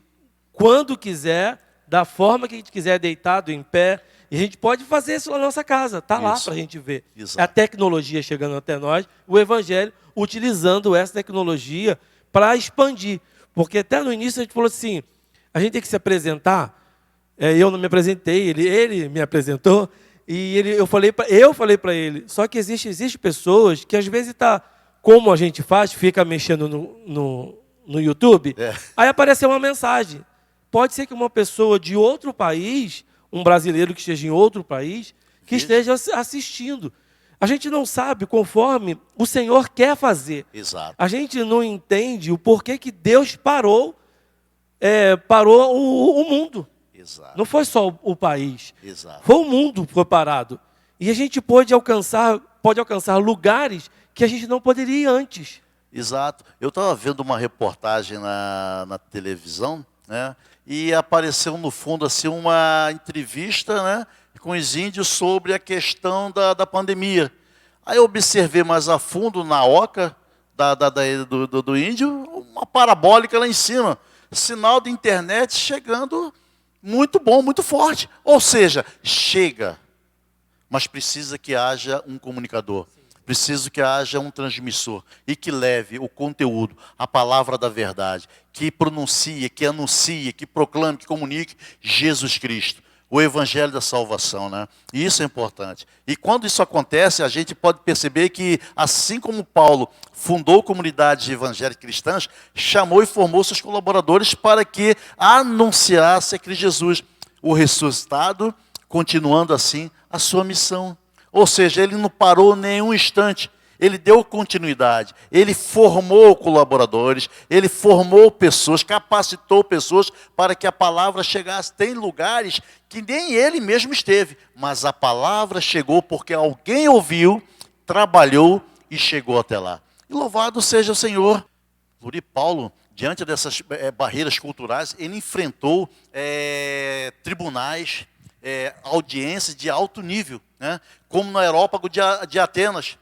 quando quiser, da forma que a gente quiser, deitado, em pé. E a gente pode fazer isso na nossa casa. Está lá para a gente ver. Exato. A tecnologia chegando até nós, o Evangelho utilizando essa tecnologia para expandir. Porque até no início a gente falou assim, a gente tem que se apresentar. Eu não me apresentei, ele me apresentou. E eu falei para ele, só que existe pessoas que às vezes como a gente faz, fica mexendo no YouTube, aí apareceu uma mensagem. Pode ser que uma pessoa de outro país, um brasileiro que esteja em outro país, que esteja assistindo. A gente não sabe conforme o Senhor quer fazer. Exato. A gente não entende o porquê que Deus parou o mundo. Exato. Não foi só o país. Exato. Foi o mundo que foi parado. E a gente pode alcançar lugares que a gente não poderia ir antes. Exato. Eu estava vendo uma reportagem na televisão, né? E apareceu no fundo assim uma entrevista, né, com os índios sobre a questão da pandemia. Aí eu observei mais a fundo na oca do índio, uma parabólica lá em cima, sinal de internet chegando muito bom, muito forte. Ou seja, chega, mas precisa que haja um comunicador. Preciso que haja um transmissor e que leve o conteúdo, a palavra da verdade, que pronuncie, que anuncie, que proclame, que comunique Jesus Cristo, o evangelho da salvação, né? E isso é importante. E quando isso acontece, a gente pode perceber que, assim como Paulo fundou comunidades evangélicas cristãs, chamou e formou seus colaboradores para que anunciasse a Cristo Jesus, o ressuscitado, continuando assim a sua missão. Ou seja, ele não parou nenhum instante. Ele deu continuidade, ele formou colaboradores, ele formou pessoas, capacitou pessoas para que a palavra chegasse. Tem lugares que nem ele mesmo esteve, mas a palavra chegou porque alguém ouviu, trabalhou e chegou até lá. E louvado seja o Senhor. Por Paulo, diante dessas barreiras culturais, ele enfrentou tribunais, audiências de alto nível, né? Como no Areópago de Atenas.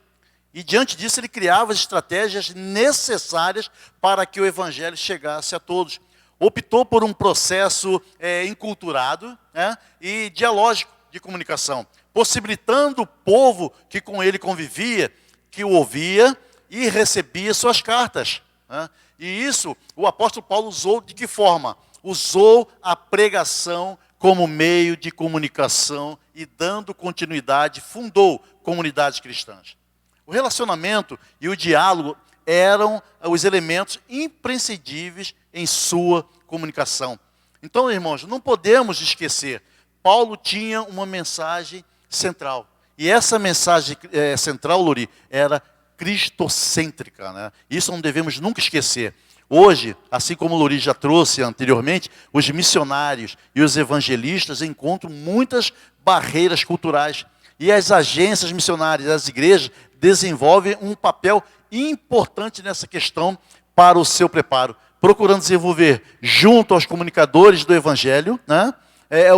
E diante disso ele criava as estratégias necessárias para que o evangelho chegasse a todos. Optou por um processo enculturado, né, e dialógico de comunicação, possibilitando o povo que com ele convivia, que o ouvia e recebia suas cartas, né? E isso o apóstolo Paulo usou de que forma? Usou a pregação como meio de comunicação e dando continuidade, fundou comunidades cristãs. O relacionamento e o diálogo eram os elementos imprescindíveis em sua comunicação. Então, irmãos, não podemos esquecer, Paulo tinha uma mensagem central. E essa mensagem central, Luri, era cristocêntrica, né? Isso não devemos nunca esquecer. Hoje, assim como o Luri já trouxe anteriormente, os missionários e os evangelistas encontram muitas barreiras culturais. E as agências missionárias, as igrejas, desenvolvem um papel importante nessa questão para o seu preparo, procurando desenvolver, junto aos comunicadores do Evangelho, né,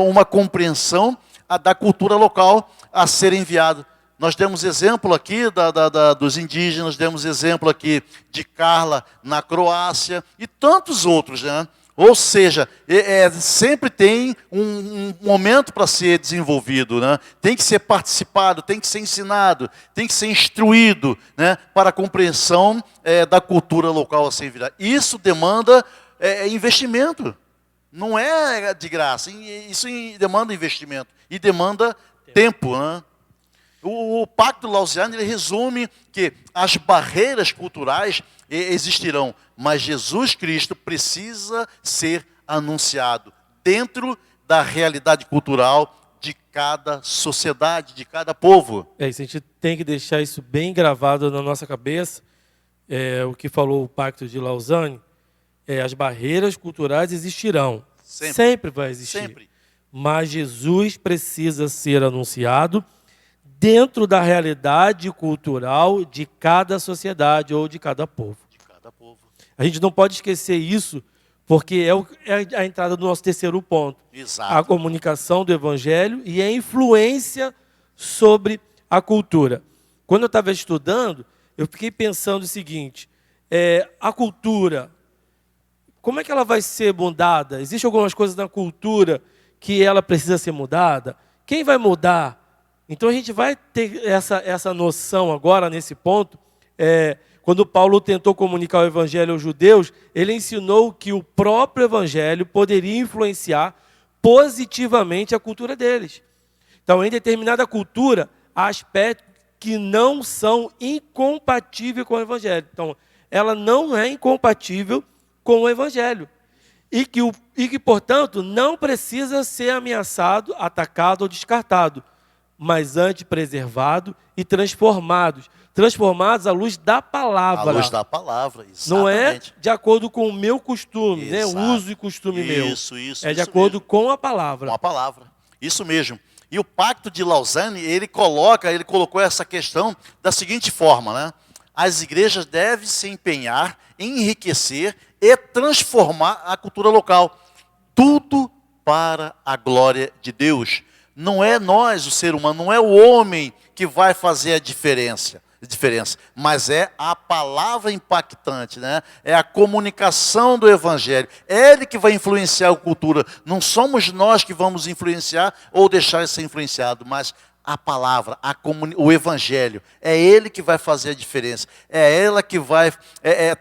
uma compreensão da cultura local a ser enviado. Nós demos exemplo aqui dos indígenas, demos exemplo aqui de Carla na Croácia e tantos outros, né? Ou seja, sempre tem um momento para ser desenvolvido, né? Tem que ser participado, tem que ser ensinado, tem que ser instruído, né? Para a compreensão da cultura local a ser virada. Isso demanda investimento, não é de graça, isso demanda investimento e demanda tempo, né? O Pacto Lausanne ele resume que as barreiras culturais existirão, mas Jesus Cristo precisa ser anunciado dentro da realidade cultural de cada sociedade, de cada povo. Isso a gente tem que deixar isso bem gravado na nossa cabeça. O que falou o Pacto de Lausanne, as barreiras culturais existirão. Sempre vai existir. Sempre. Mas Jesus precisa ser anunciado dentro da realidade cultural de cada sociedade ou de cada povo. A gente não pode esquecer isso, porque é a entrada do nosso terceiro ponto. Exato. A comunicação do evangelho e a influência sobre a cultura. Quando eu estava estudando, eu fiquei pensando o seguinte, a cultura, como é que ela vai ser mudada? Existem algumas coisas na cultura que ela precisa ser mudada? Quem vai mudar? Então a gente vai ter essa noção agora, nesse ponto, quando Paulo tentou comunicar o evangelho aos judeus, ele ensinou que o próprio evangelho poderia influenciar positivamente a cultura deles. Então, em determinada cultura, há aspectos que não são incompatíveis com o evangelho. Então, ela não é incompatível com o evangelho. E que, portanto, não precisa ser ameaçado, atacado ou descartado, mas antes preservado e transformados à luz da palavra. À luz da palavra, exatamente. Não é de acordo com o meu costume, né? Uso e costume meu. Isso de acordo mesmo. Com a palavra. Com a palavra, isso mesmo. E o Pacto de Lausanne, ele colocou essa questão da seguinte forma, né? As igrejas devem se empenhar em enriquecer e transformar a cultura local. Tudo para a glória de Deus. Não é nós, o ser humano, não é o homem que vai fazer a diferença, mas é a palavra impactante, né? É a comunicação do evangelho. É ele que vai influenciar a cultura. Não somos nós que vamos influenciar ou deixar de ser influenciado, mas a palavra, o evangelho. É ele que vai fazer a diferença. É ela que vai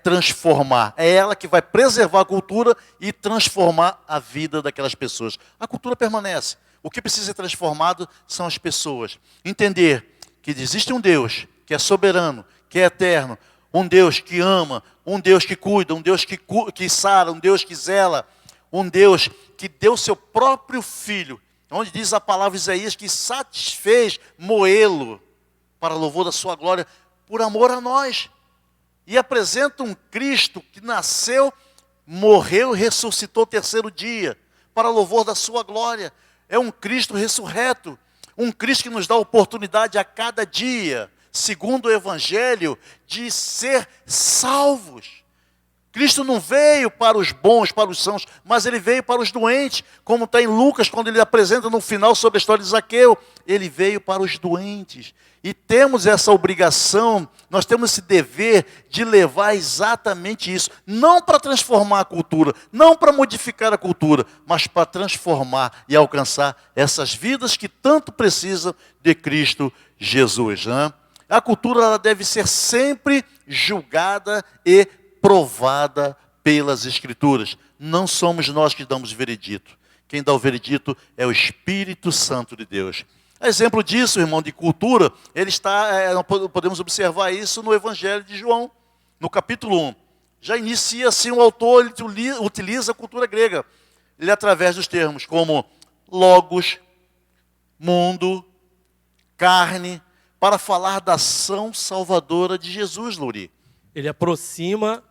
transformar. É ela que vai preservar a cultura e transformar a vida daquelas pessoas. A cultura permanece. O que precisa ser transformado são as pessoas. Entender que existe um Deus que é soberano, que é eterno, um Deus que ama, um Deus que cuida, um Deus que sara, um Deus que zela, um Deus que deu seu próprio Filho, onde diz a palavra Isaías que satisfez moê-lo para louvor da sua glória, por amor a nós. E apresenta um Cristo que nasceu, morreu e ressuscitou o terceiro dia, para louvor da sua glória. É um Cristo ressurreto, um Cristo que nos dá a oportunidade a cada dia, segundo o Evangelho, de ser salvos. Cristo não veio para os bons, para os sãos, mas ele veio para os doentes, como está em Lucas, quando ele apresenta no final sobre a história de Zaqueu. Ele veio para os doentes. E temos essa obrigação, nós temos esse dever de levar exatamente isso. Não para transformar a cultura, não para modificar a cultura, mas para transformar e alcançar essas vidas que tanto precisam de Cristo Jesus, né? A cultura ela deve ser sempre julgada e provada pelas Escrituras. Não somos nós que damos veredito. Quem dá o veredito é o Espírito Santo de Deus. Exemplo disso, irmão, de cultura, podemos observar isso no Evangelho de João, no capítulo 1. Já inicia assim, o autor ele utiliza a cultura grega. Ele através dos termos como logos, mundo, carne, para falar da ação salvadora de Jesus, Luri. Ele aproxima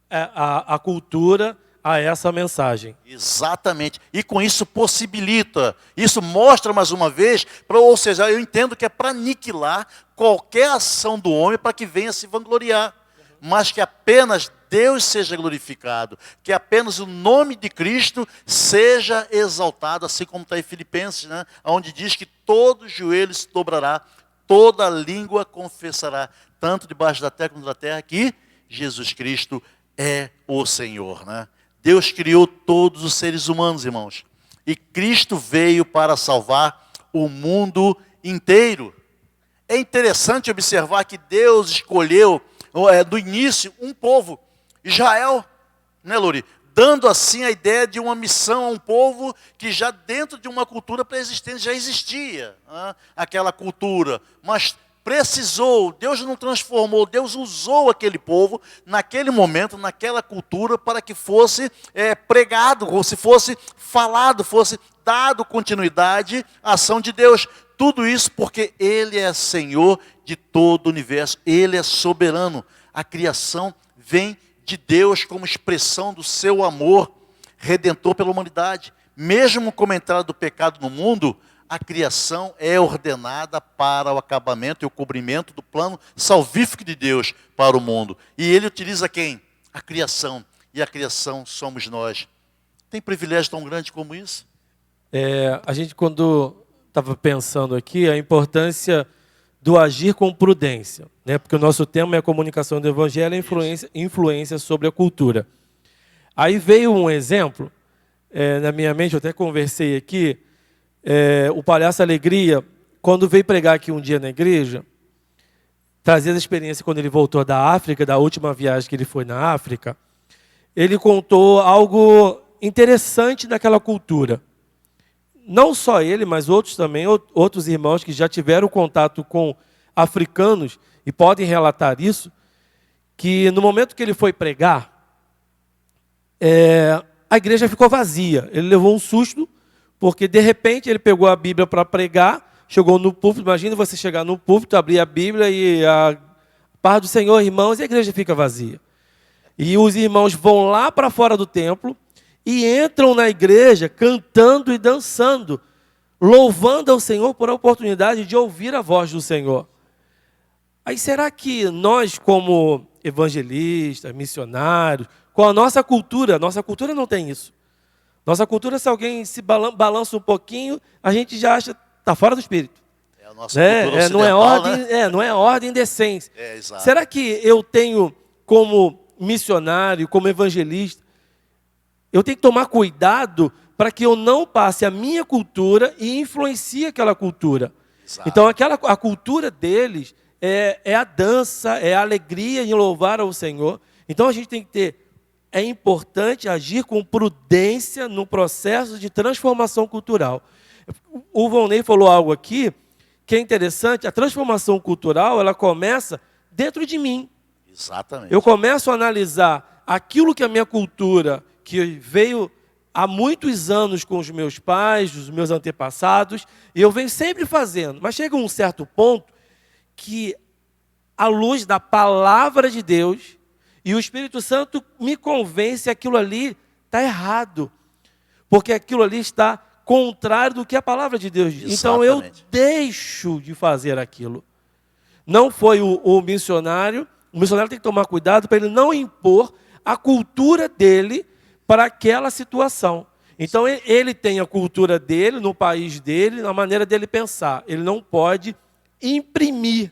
a cultura a essa mensagem. Exatamente. E com isso possibilita, isso mostra mais uma vez, ou seja, eu entendo que é para aniquilar qualquer ação do homem para que venha se vangloriar. Mas que apenas Deus seja glorificado, que apenas o nome de Cristo seja exaltado, assim como está em Filipenses, né? Onde diz que todo joelho se dobrará, toda língua confessará, tanto debaixo da terra como da terra, que Jesus Cristo é o Senhor, né? Deus criou todos os seres humanos, irmãos. E Cristo veio para salvar o mundo inteiro. É interessante observar que Deus escolheu, do início, um povo, Israel, né, Lori? Dando assim a ideia de uma missão a um povo que já dentro de uma cultura pré-existente já existia, né? Aquela cultura, mas precisou, Deus não transformou, Deus usou aquele povo naquele momento, naquela cultura, para que fosse pregado, ou se fosse falado, fosse dado continuidade à ação de Deus. Tudo isso porque Ele é Senhor de todo o universo, Ele é soberano. A criação vem de Deus como expressão do seu amor redentor pela humanidade. Mesmo com a entrada do pecado no mundo, a criação é ordenada para o acabamento e o cobrimento do plano salvífico de Deus para o mundo. E Ele utiliza quem? A criação. E a criação somos nós. Tem privilégio tão grande como isso? A gente, quando estava pensando aqui, a importância do agir com prudência, né? Porque o nosso tema é a comunicação do Evangelho e influência sobre a cultura. Aí veio um exemplo, na minha mente, eu até conversei aqui, o Palhaço Alegria, quando veio pregar aqui um dia na igreja, trazendo a experiência quando ele voltou da África, da última viagem que ele foi na África, ele contou algo interessante daquela cultura. Não só ele, mas outros também, outros irmãos que já tiveram contato com africanos e podem relatar isso, que no momento que ele foi pregar, a igreja ficou vazia. Ele levou um susto, porque de repente ele pegou a Bíblia para pregar, chegou no púlpito. Imagina você chegar no púlpito, abrir a Bíblia e a paz do Senhor, irmãos, e a igreja fica vazia. E os irmãos vão lá para fora do templo e entram na igreja cantando e dançando, louvando ao Senhor por a oportunidade de ouvir a voz do Senhor. Aí será que nós, como evangelistas, missionários, com a nossa cultura não tem isso. Nossa cultura, se alguém se balança um pouquinho, a gente já acha, está fora do espírito. É a nossa cultura ocidental, não é ordem e decência. Exato. Será que eu tenho, como missionário, como evangelista, eu tenho que tomar cuidado para que eu não passe a minha cultura e influencie aquela cultura? Exato. Então, a cultura deles é a dança, é a alegria em louvar ao Senhor. Então, a gente tem que ter... É importante agir com prudência no processo de transformação cultural. O Volney falou algo aqui que é interessante. A transformação cultural, ela começa dentro de mim. Exatamente. Eu começo a analisar aquilo que a minha cultura, que veio há muitos anos com os meus pais, os meus antepassados, e eu venho sempre fazendo. Mas chega um certo ponto que, à luz da palavra de Deus, e o Espírito Santo me convence que aquilo ali está errado, porque aquilo ali está contrário do que a palavra de Deus diz. Então eu deixo de fazer aquilo. Não foi o missionário tem que tomar cuidado para ele não impor a cultura dele para aquela situação. Então ele tem a cultura dele, no país dele, na maneira dele pensar. Ele não pode imprimir.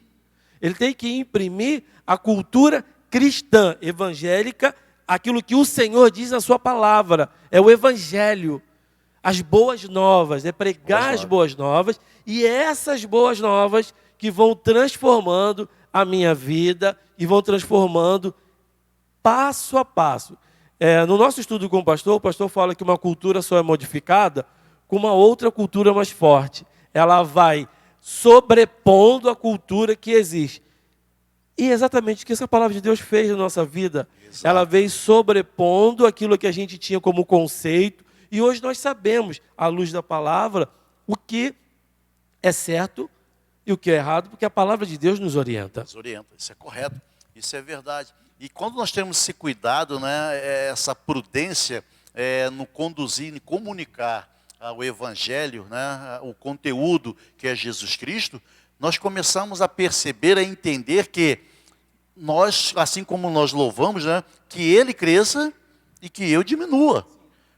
Ele tem que imprimir a cultura cristã, evangélica, aquilo que o Senhor diz na sua palavra. É o evangelho, as boas novas, é pregar as boas novas, e essas boas novas que vão transformando a minha vida e vão transformando passo a passo. No nosso estudo com o pastor fala que uma cultura só é modificada com uma outra cultura mais forte. Ela vai sobrepondo a cultura que existe. E é exatamente o que essa palavra de Deus fez na nossa vida. Exato. Ela veio sobrepondo aquilo que a gente tinha como conceito. E hoje nós sabemos, à luz da palavra, o que é certo e o que é errado, porque a palavra de Deus nos orienta. Nos orienta, isso é correto, isso é verdade. E quando nós temos esse cuidado, né, essa prudência no conduzir, em comunicar o evangelho, né, o conteúdo que é Jesus Cristo, nós começamos a perceber, a entender que nós, assim como nós louvamos, né, que Ele cresça e que eu diminua.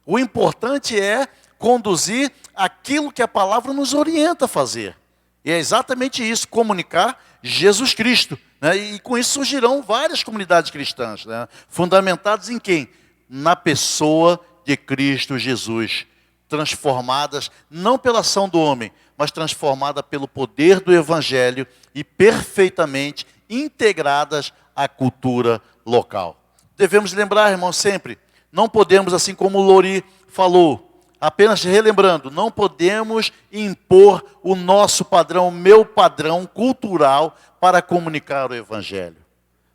O importante é conduzir aquilo que a palavra nos orienta a fazer. E é exatamente isso, comunicar Jesus Cristo. Né? E com isso surgirão várias comunidades cristãs, né? Fundamentadas em quem? Na pessoa de Cristo Jesus. Transformadas não pela ação do homem, mas transformadas pelo poder do Evangelho e perfeitamente integradas à cultura local. Devemos lembrar, irmãos, sempre, não podemos, assim como o Lori falou, apenas relembrando, não podemos impor o nosso padrão, o meu padrão cultural para comunicar o Evangelho.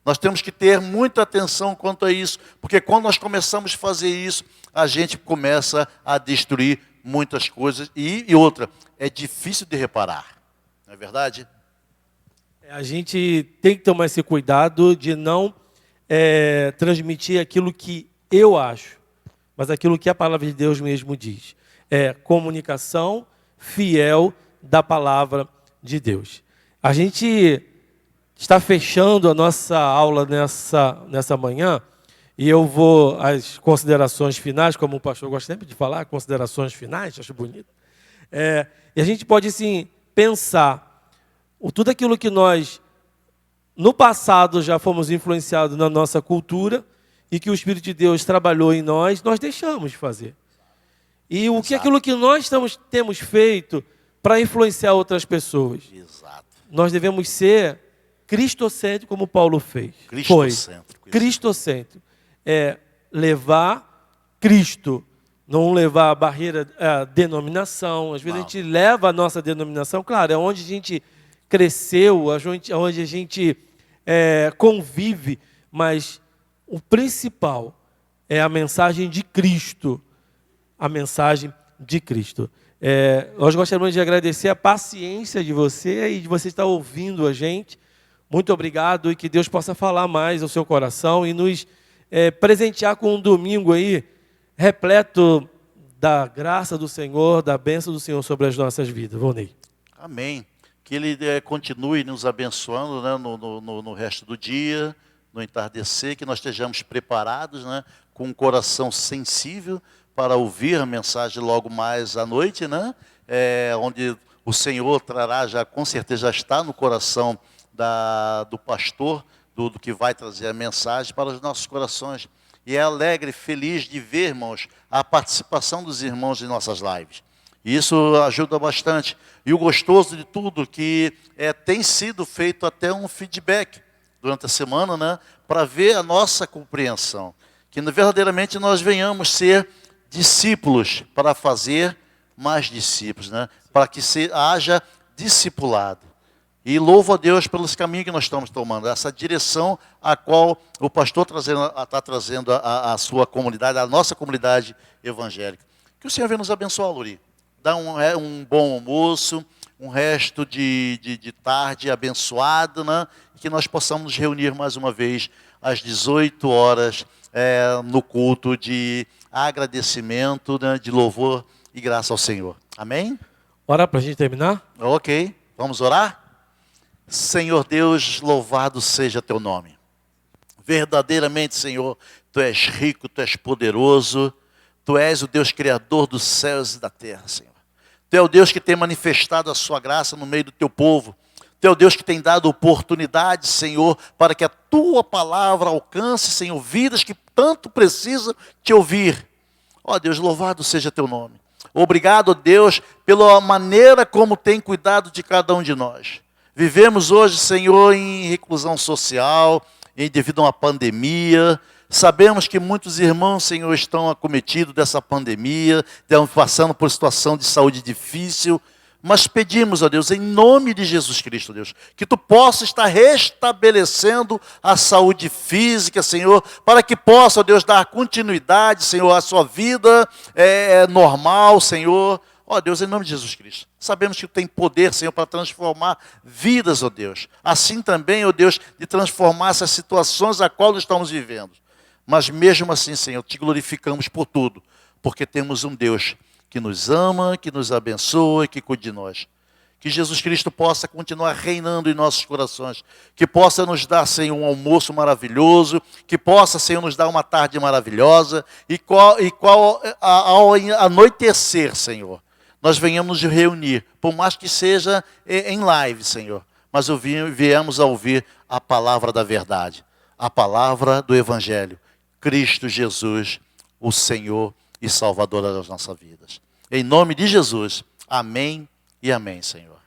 Nós temos que ter muita atenção quanto a isso, porque quando nós começamos a fazer isso, a gente começa a destruir muitas coisas. E outra, é difícil de reparar, não é verdade? A gente tem que tomar esse cuidado de não transmitir aquilo que eu acho, mas aquilo que a palavra de Deus mesmo diz. É comunicação fiel da palavra de Deus. A gente está fechando a nossa aula nessa manhã, e eu vou às considerações finais, como o pastor gosta sempre de falar, considerações finais, acho bonito. E a gente pode, assim, pensar, tudo aquilo que nós, no passado, já fomos influenciados na nossa cultura, e que o Espírito de Deus trabalhou em nós deixamos de fazer. E aquilo que nós temos feito para influenciar outras pessoas. Exato. Nós devemos ser cristocêntricos, como Paulo fez. Cristocêntrico. Levar Cristo, não levar a barreira, a denominação. Às vezes a gente leva a nossa denominação, claro, é onde a gente cresceu, onde a gente convive, mas o principal é a mensagem de Cristo. A mensagem de Cristo. Nós gostaríamos de agradecer a paciência de você e de você estar ouvindo a gente. Muito obrigado e que Deus possa falar mais ao seu coração e nos presentear com um domingo aí repleto da graça do Senhor, da bênção do Senhor sobre as nossas vidas. Volney. Amém. Que Ele continue nos abençoando, né, no resto do dia, no entardecer, que nós estejamos preparados, né, com um coração sensível para ouvir a mensagem logo mais à noite, né, onde o Senhor trará, já com certeza já está no coração do pastor, do que vai trazer a mensagem para os nossos corações. E é alegre, feliz de ver, irmãos, a participação dos irmãos em nossas lives. E isso ajuda bastante. E o gostoso de tudo que tem sido feito até um feedback durante a semana, né, para ver a nossa compreensão. Que verdadeiramente nós venhamos ser discípulos para fazer mais discípulos, né, para que haja discipulado. E louvo a Deus pelos caminhos que nós estamos tomando, essa direção a qual o pastor está trazendo a sua comunidade, a nossa comunidade evangélica. Que o Senhor venha nos abençoar, Luri. Dá um bom almoço, um resto de tarde abençoado, né? Que nós possamos nos reunir mais uma vez às 18 horas no culto de agradecimento, né? De louvor e graça ao Senhor. Amém? Ora para a gente terminar? Ok, vamos orar? Senhor Deus, louvado seja teu nome. Verdadeiramente, Senhor, tu és rico, tu és poderoso, tu és o Deus criador dos céus e da terra, Senhor. Tu é o Deus que tem manifestado a sua graça no meio do teu povo. Tu é o Deus que tem dado oportunidade, Senhor, para que a tua palavra alcance, Senhor, vidas que tanto precisam te ouvir. Ó Deus, louvado seja teu nome. Obrigado, Deus, pela maneira como tem cuidado de cada um de nós. Vivemos hoje, Senhor, em reclusão social, devido a uma pandemia. Sabemos que muitos irmãos, Senhor, estão acometidos dessa pandemia, estão passando por situação de saúde difícil. Mas pedimos, ó Deus, em nome de Jesus Cristo, Deus, que tu possa estar restabelecendo a saúde física, Senhor, para que possa, ó Deus, dar continuidade, Senhor, à sua vida normal, Senhor. Ó Deus, em nome de Jesus Cristo, sabemos que tu tem poder, Senhor, para transformar vidas, ó Deus. Assim também, ó Deus, de transformar essas situações a qual nós estamos vivendo. Mas mesmo assim, Senhor, te glorificamos por tudo, porque temos um Deus que nos ama, que nos abençoa e que cuide de nós. Que Jesus Cristo possa continuar reinando em nossos corações. Que possa nos dar, Senhor, um almoço maravilhoso. Que possa, Senhor, nos dar uma tarde maravilhosa. Ao anoitecer, Senhor, nós venhamos nos reunir, por mais que seja em live, Senhor. Mas viemos a ouvir a palavra da verdade. A palavra do Evangelho. Cristo Jesus, o Senhor e Salvador das nossas vidas. Em nome de Jesus, amém e amém, Senhor.